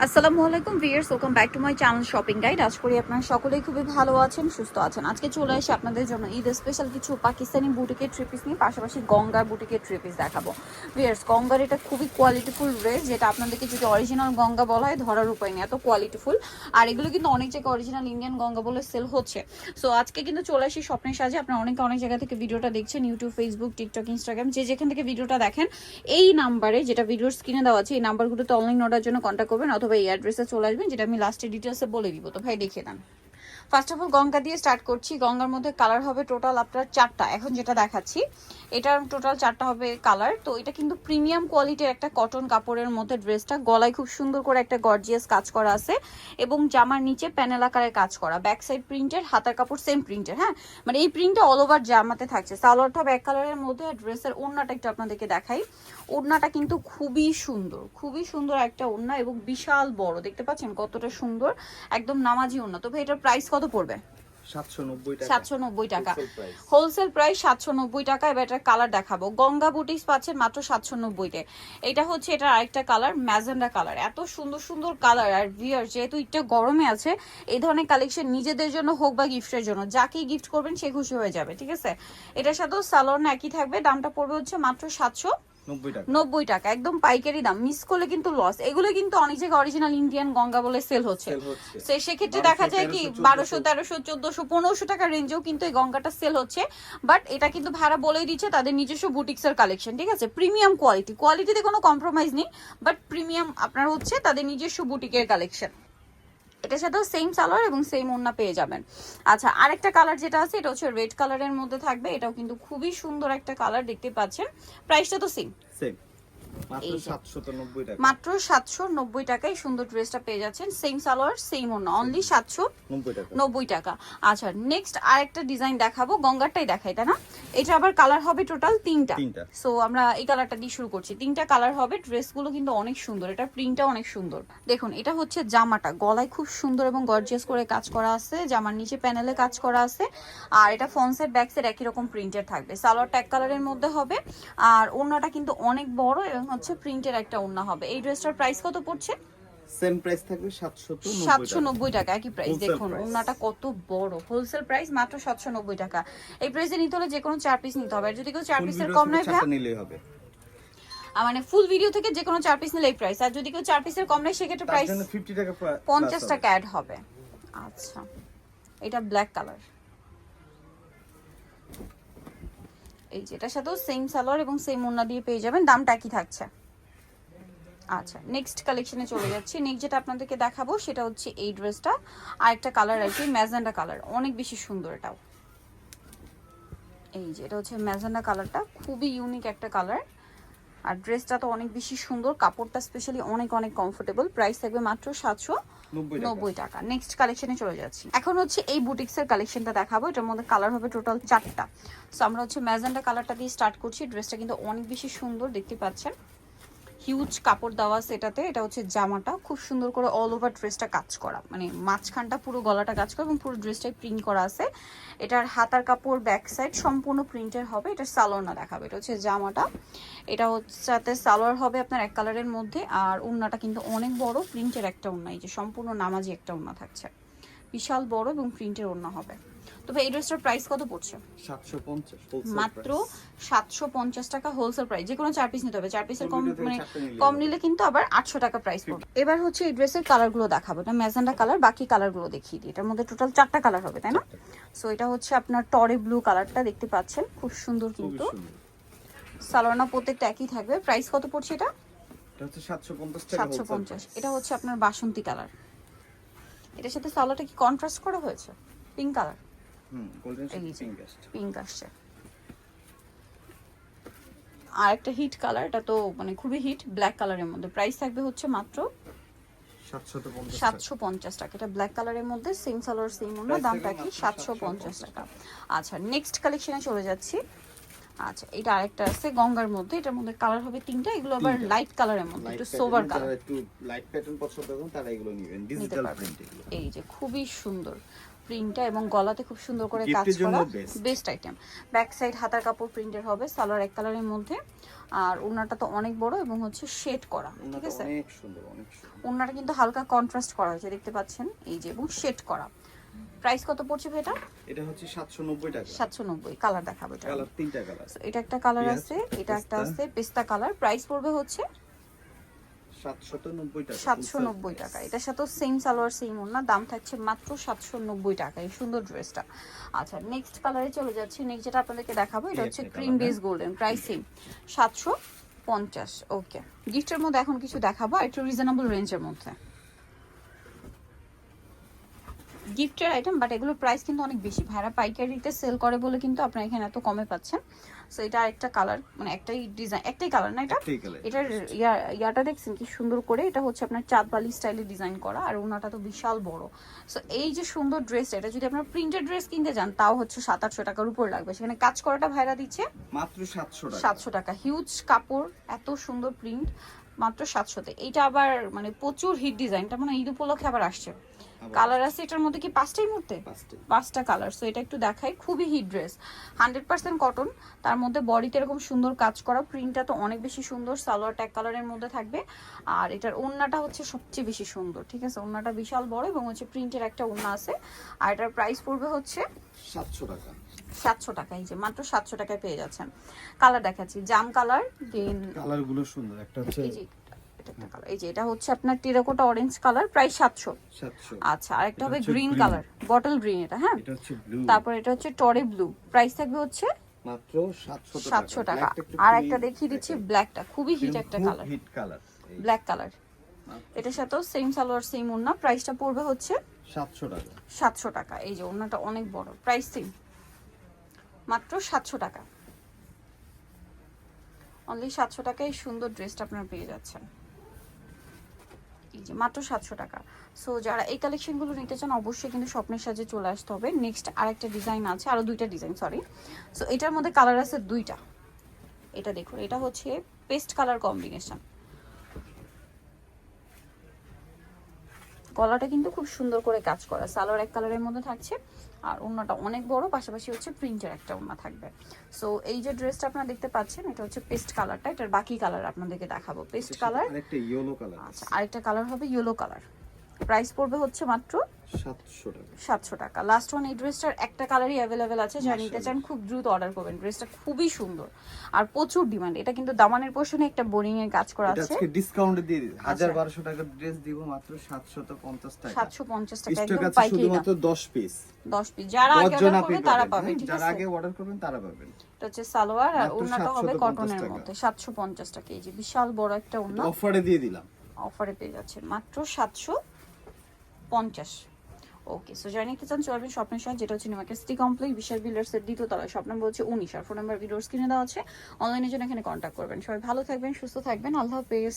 আসসালামু আলাইকুম viewers, welcome back to my channel shopping guide. আশা করি আপনারা সকলেই খুবই ভালো আছেন, সুস্থ আছেন। আজকে চলে এসে আপনাদের জন্য ঈদ স্পেশাল কিছু পাকিস্তানি বুটিকের থ্রি পিস নিয়ে, পাশাপাশি গঙ্গার বুটিকের থ্রি পিস দেখাবো। ভিউয়ার্স, গঙ্গার এটা খুবই কোয়ালিটিফুল ড্রেস, যেটা আপনাদেরকে যদি অরিজিনাল গঙ্গা বলা হয় ধরার উপায় নেই, এত কোয়ালিটিফুল। আর এগুলো কিন্তু অনেক জায়গায় অরিজিনাল ইন্ডিয়ান গঙ্গা বলে সেল হচ্ছে। সো আজকে কিন্তু চলে আসি স্বপ্নের সাজে। আপনারা অনেক জায়গা থেকে ভিডিওটা দেখছেন, ইউটিউব, ফেসবুক, টিকটক, ইনস্টাগ্রাম, যে যেখান থেকে ভিডিওটা দেখেন এই নাম্বারে, যেটা ভিডিওর স্ক্রিনে দেওয়া আছে, এই নাম্বারগুলোতে অনলাইন অর্ডার জন্য কন্ট্যাক্ট করবেন, অথবা এই অ্যাড্রেসে চলে আসবেন, যেটা আমি লাস্টে ডিটেলসে বলে দিব। তো ভাই দেখিয়ে দেন। ফার্স্ট অফ অল গঙ্গা দিয়ে স্টার্ট করছি। গঙ্গার মধ্যে কালার হবে টোটাল আপনার চারটা। এখন যেটা দেখাচ্ছি এটার টোটাল চারটা হবে কালার। তো এটা কিন্তু প্রিমিয়াম কোয়ালিটির একটা কটন কাপড়ের মধ্যে ড্রেসটা, গলায় খুব সুন্দর করে একটা গর্জিয়াস কাজ করা আছে এবং জামার নিচে প্যানেল আকারে কাজ করা, ব্যাক সাইড প্রিন্টের, হাতার কাপড় সেম প্রিন্টের। হ্যাঁ, মানে এই প্রিন্টটা অল ওভার জামাতে থাকছে। সালোয়ারটা ব্যাক কালারের মধ্যে, ড্রেসের ওড়নাটা একটু আপনাদেরকে দেখাই। ওড়নাটা কিন্তু খুবই সুন্দর, খুবই সুন্দর একটা ওড়না এবং বিশাল বড়, দেখতে পাচ্ছেন কতটা সুন্দর, একদম নামাজি ওড়না। তবে এটার প্রাইস কত পড়বে? 790 টাকা হোলসেল প্রাইস, 790 টাকা। এবার এটা কালার দেখাবো। গঙ্গা বুটিক্স পাচ্ছেন মাত্র 790-তে। এটা হচ্ছে এটা আরেকটা কালার, ম্যাজেন্ডা কালার। এত সুন্দর সুন্দর কালার। আর ভিয়ার, যেহেতু এটা গরমে আছে, এই ধরনের কালেকশন নিজেদের জন্য হোক বা গিফটের জন্য, যাকেই গিফট করবেন সে খুশি হয়ে যাবে। ঠিক আছে, এটার সাথেও সালোয়ার একই থাকবে। দামটা পড়বে হচ্ছে মাত্র 790 টাকা, একদম পাইকারি দাম। মিস করলে কিন্তু লস। এগুলো কিন্তু অনেক জায়গায় অরিজিনাল ইন্ডিয়ান গঙ্গা বলে সেল হচ্ছে। সেক্ষেত্রে দেখা যায় কি 1200, 1300, 1400, 1500 টাকার রেঞ্জেও কিন্তু এই গঙ্গাটা সেল হচ্ছে। বাট এটা কিন্তু ভাড়া বলেই দিচ্ছে, তাদের নিজস্ব বুটিক্সের কালেকশন। ঠিক আছে, প্রিমিয়াম কোয়ালিটি, কোয়ালিটিতে কোনো কম্প্রোমাইজ নেই, বাট প্রিমিয়াম আপনার হচ্ছে তাদের নিজস্ব বুটিকের কালেকশন। এটার সাথেও সেম সালোয়ার এবং সেম ওড়না পেয়ে যাবেন। আচ্ছা, আরেকটা কালার যেটা আছে, এটা হচ্ছে রেড কালারের মধ্যে থাকবে। এটাও কিন্তু খুবই সুন্দর একটা কালার, দেখতে পাচ্ছেন। প্রাইসটা তো সেম, মাত্র 790 টাকায় সুন্দর ড্রেসটা পেয়ে যাচ্ছেন। সেম সালোয়ার সেম ওড়না, অনলি 790 টাকা। আচ্ছা, নেক্সট আরেকটা ডিজাইন দেখাবো। গঙ্গারটাই দেখাই, তাই না? এটা আবার কালার হবে টোটাল তিনটা। সো আমরা এই কালারটা দিয়ে শুরু করছি। তিনটা কালার হবে। ড্রেসগুলো কিন্তু অনেক সুন্দর, এটা প্রিন্টটা অনেক সুন্দর। দেখুন, এটা হচ্ছে জামাটা, গলায় খুব সুন্দর এবং গর্জিয়াস করে কাজ করা আছে, জামার নিচে প্যানেলে কাজ করা আছে। আর এটা ফ্রন্ট সাইড ব্যাক সাইড একই রকম প্রিন্টের থাকবে। সালোয়ারটা এক কালারের মধ্যে হবে। আর ওড়নাটা কিন্তু অনেক বড় এবং হচ্ছে প্রিন্টের একটা ওড়না হবে। এই ড্রেসটার প্রাইস কত পড়ছে? সেম প্রাইস থাকবে 790 টাকা, একই প্রাইস। দেখুন ওড়নাটা কত বড়, হোলসেল প্রাইস মাত্র 790 টাকা। এই প্রাইসে নিতে হলে যে কোনো 4 পিস নিতে হবে। আর যদি কেউ 4 পিসের কম নেয় ভাই নিলেই হবে, মানে ফুল ভিডিও থেকে যে কোনো 4 পিস নিলে এই প্রাইস। আর যদি কেউ 4 পিসের কম নেয় সেক্ষেত্রে প্রাইস 50 টাকা 50 টাকা অ্যাড হবে। আচ্ছা, এটা ব্ল্যাক কালার। এই যে এটার সাথেও সেম সালোয়ার এবং সেম ওড়না দিয়ে পেয়ে যাবেন, দামটা একই থাকছে। আচ্ছা, নেক্সট কালেকশনে চলে যাচ্ছি। নেক্সট যেটা আপনাদেরকে দেখাবো সেটা হচ্ছে এই ড্রেসটা। আর একটা কালার আছে ম্যাজেন্ডা কালার, অনেক বেশি সুন্দর এটাও। এই যে এটা হচ্ছে ম্যাজেন্ডা কালারটা, খুবই ইউনিক একটা কালার। আর ড্রেসটা তো অনেক বেশি সুন্দর, কাপড়টা স্পেশালি অনেক কমফোর্টেবল। প্রাইস থাকবে মাত্র 790 টাকা। নেক্সট কালেকশনে চলে যাচ্ছি। এখন হচ্ছে এই বুটিক্সের কালেকশনটা দেখাবো। এটার মধ্যে কালার হবে টোটাল 4টা। সো আমরা হচ্ছে ম্যাজেন্ডা কালারটা দিয়ে স্টার্ট করছি। ড্রেসটা কিন্তু অনেক বেশি সুন্দর, দেখতে পাচ্ছেন। হিউজ কাপড় দেওয়া সেটাতে। এটা হচ্ছে জামাটা, খুব সুন্দর করে অল ওভার ড্রেসটা কাজ করা, মানে মাঝখানটা পুরো গলাটা কাজ করা এবং পুরো ড্রেসটাই প্রিন্ট করা আছে। এটার হাতার কাপড় ব্যাক সাইড সম্পূর্ণ প্রিন্টের হবে। এটার সালোয়ার না দেখাবে, এটা হচ্ছে জামাটা। এটা হচ্ছে সালোয়ার হবে আপনার এক কালারের মধ্যে। আর ওড়নাটা কিন্তু অনেক বড় প্রিন্টের একটা ওড়না, এই যে সম্পূর্ণ নামাজি একটা ওড়না থাকছে, বিশাল বড় এবং প্রিন্টের ওড়না হবে। তবে এই ড্রেসটার প্রাইস কত পড়ছে? 750, মাত্র 750 টাকা হোলসেল প্রাইস। যে কোনো 4 পিস নিতে হবে। 4 পিসের কম মানে কম নিলে কিন্তু আবার 800 টাকা প্রাইস পড়বে। এবার হচ্ছে এই ড্রেসের কালারগুলো দেখাবো। এটা ম্যাজেন্ডা কালার, বাকি কালারগুলো দেখিয়ে দিই। এটার মধ্যে টোটাল 4টা কালার হবে, তাই না? সো এটা হচ্ছে আপনার টরে ব্লু কালারটা, দেখতে পাচ্ছেন খুব সুন্দর। কিন্তু সালোয়ারটা প্রত্যেকটা একই থাকবে। প্রাইস কত পড়ছে এটা? এটা হচ্ছে 750 টাকা 750। এটা হচ্ছে আপনার বাসন্তী কালার। এটার সাথে সালোয়ারটা কি কন্ট্রাস্ট করা হয়েছে? পিঙ্ক কালার, গোল্ডেন পিঙ্ক আসছে। আর একটা হিট কালার, এটা তো মানে খুবই হিট, ব্ল্যাক কালারের মধ্যে। প্রাইস থাকবে হচ্ছে মাত্র 750 টাকা। এটা ব্ল্যাক কালারের মধ্যে, সেম সালোয়ার সেম ওড়না, দামটা কি 750 টাকা। আচ্ছা, নেক্সট কালেকশনে চলে যাচ্ছি। আচ্ছা, এটা আরেকটা আছে গঙ্গার মধ্যে। এটার মধ্যে কালার হবে 3টা। এগুলো আবার লাইট কালারের মধ্যে, একটু সোবার কালার। একটু লাইট প্যাটার্ন পছন্দ করেন তারা এগুলো নেবেন, ডিজিটাল প্রিন্ট এগুলো। এই যে খুবই সুন্দর, প্রিন্টটা এবং গলাতে খুব সুন্দর করে কাজ গিফটের জন্য করা, best। Best item. Back side হাতার কাপড় প্রিন্টের হবে, সালোয়ার এক কালারের মধ্যে, আর ওড়নাটা তো অনেক বড় এবং হচ্ছে শেড করা, ঠিক ওনাটা আছে। অনেক সুন্দর, অনেক সুন্দর। ওড়নাটা কিন্তু হালকা কন্ট্রাস্ট করা হয়েছে, দেখতে পাচ্ছেন এই যে, এবং শেড করা। প্রাইস কত পড়ছে ভাই এটা? এটা হচ্ছে 790 টাকা। 790। কালার দেখাবো এটা। কালার তিনটা কালার। So, এটা একটা কালার পেঁয়াজ, আছে, এটা একটা পেস্তা। আছে পেস্তা কালার। প্রাইস পড়বে হচ্ছে 790 টাকা। 790 টাকা। এটার সাথে সেম সালোয়ার সেম ওড়না, দাম থাকছে মাত্র 790 টাকা এই সুন্দর ড্রেসটা। আচ্ছা নেক্সট কালারে চলে যাচ্ছি। নেক্সট যেটা আপনাদেরকে দেখাবো এটা হচ্ছে cream base golden, price same 750। ওকে, গিফটের মধ্যে এখন কিছু দেখাবো একটু রিজনেবল রেঞ্জের মধ্যে, গিফটের আইটেম, বাট এগুলোর প্রাইস কিন্তু অনেক বেশি। ভাইরা পাইকারিতে সেল করে বলে কিন্তু আপনারা এখানে এত কমে পাচ্ছেন। সো এটা আরেকটা কালার, মানে একটাই ডিজাইন, একটাই কালার না এটা, একটাই কালার। এটার ইয়াটা দেখছেন কি সুন্দর করে, এটা হচ্ছে আপনার চাঁদবালি স্টাইলে ডিজাইন করা, আর ওনাটা তো বিশাল বড়। সো এই যে সুন্দর ড্রেস, এটা যদি আপনার প্রিন্টেড ড্রেস কিনতে যান তাও হচ্ছে 700-800 টাকার উপর লাগবে, সেখানে কাজ করাটা ভাইরা দিচ্ছে মাত্র 700 টাকা। 700 টাকা। হিউজ কাপড়, এত সুন্দর প্রিন্ট, মাত্র 700-তে। এইটা আবার মানে প্রচুর হিট ডিজাইনটা, মানে ঈদ উপলক্ষে আবার আসছে। কালার আছে এটার মধ্যে কি 5টাই মধ্যে, পাঁচটাই। 5টা কালার। সো এটা একটু দেখাই, খুবই হিট ড্রেস, 100% কটন, তার মধ্যে বডিতে এরকম সুন্দর কাজ করা, প্রিন্টটা তো অনেক বেশি সুন্দর, সালোয়ার ট্যাগ কালারের মধ্যে থাকবে, আর এটার ওড়নাটা হচ্ছে সবচেয়ে বেশি সুন্দর, ঠিক আছে। ওড়নাটা বিশাল বড় এবং হচ্ছে প্রিন্টের একটা ওড়না আছে, আর এটার প্রাইস পড়বে হচ্ছে 700 টাকা। 700 টাকা। এই যে মাত্র 700 টাকায় পেয়ে যাচ্ছেন। কালার দেখাচ্ছি, জাম কালার, দেন কালারগুলো সুন্দর। একটা হচ্ছে এই যে এটা একটা কালার, এই যে এটা হচ্ছে আপনার টেরাকোটা অরেঞ্জ কালার, প্রাইস 700। 700। আচ্ছা, আরেকটা হবে এটা হচ্ছে green green। Colour, bottle green এটা, হ্যাঁ। এটা হচ্ছে ব্লু। তারপর এটা হচ্ছে টরে ব্লু, প্রাইস থাকবে হচ্ছে মাত্র 700 টাকা। 700 টাকা। Blackটা একটু আর খুবই একটা দেখিয়ে দিচ্ছি ব্ল্যাকটা, খুবই হিট একটা colour, hit colour. Black colour. এটার সাথেও সেম সালোয়ার সেম ওড়না, প্রাইসটা পড়বে হচ্ছে 700 টাকা। 700 টাকা। এই যে ওড়নাটা অনেক বড়, প্রাইস সেম মাত্র 700 টাকা। অনলি 700 টাকায় এই সুন্দর ড্রেসটা আপনারা পেয়ে যাচ্ছেন, এই যে মাত্র 700 টাকা। সো যারা এই কালেকশনগুলো নিতে চান অবশ্যই কিন্তু স্বপ্নের সাজে চলে আসতে হবে। নেক্সট আরেকটা ডিজাইন আছে, আরো দুইটা ডিজাইন, সরি। সো এটার মধ্যে কালার আছে দুইটা, এটা দেখুন, এটা হচ্ছে পেস্ট কালার কম্বিনেশন, গলাটা কিন্তু খুব সুন্দর করে কাজ করা, সালোয়ার এক কালারের মধ্যে থাকছে, আর ওড়নাটা অনেক বড়, পাশাপাশি হচ্ছে প্রিন্টের একটা ওড়না থাকবে। সো এই যে ড্রেসটা আপনারা দেখতে পাচ্ছেন এটা হচ্ছে পেস্ট কালারটা, এটার বাকি কালার আপনাদেরকে দেখাবো। পেস্ট কালার, আরেকটা ইয়েলো কালার। আচ্ছা আরেকটা কালার হবে ইয়েলো কালার, প্রাইস পড়বে হচ্ছে মাত্র 700 টাকা। 700 টাকা। লাস্ট ওয়ান, এই ড্রেসটার একটা কালারই অ্যাভেলেবেল আছে, যারা নিতে চান খুব দ্রুত অর্ডার করবেন। ড্রেসটা খুবই সুন্দর আর প্রচুর ডিমান্ড। এটা কিন্তু দামানের পোর্শনে একটা বোরিং এর কাজ করা এটা আছে, আজকে ডিসকাউন্টে দিয়ে দিই। আচ্ছা। 1200 টাকার ড্রেস দিব মাত্র 750 টাকা। 750 টাকা, স্টক একদম আছে পাইকারি দাম। শুধুমাত্র 10 পিস। 10 পিস, যারা আগে 10 জন অর্ডার আপনি করবে তারা পাবেন, পাবে, হ্যাঁ? ঠিক যারা আছে। আগে অর্ডার করবেন তারা পাবেন। এটা হচ্ছে সালোয়ার, আর মাত্র ওড়নাটা হবে 750 কটনের টাকা। মধ্যে, 750 টাকা। এই যে বিশাল বড় একটা ওড়না অফারে দিয়ে দিলাম। অফারে পেয়ে যাচ্ছেন মাত্র 750। ওকে, সো যারা নিতে চান চলবেন স্বপ্নের সাথে, যেটা হচ্ছে নিউমার্কেট সিটি কমপ্লেক্স, বিশাল বিল্ডার্সের দ্বিতীয় তলায়। শপ নাম্বার হচ্ছে 19, আর ফোন নাম্বার ভিডিওস কিনে দেওয়া আছে, অনলাইনের জন্য এখানে কন্ট্যাক্ট করবেন। সবাই ভালো থাকবেন, সুস্থ থাকবেন, আল্লাহ হাফেজ।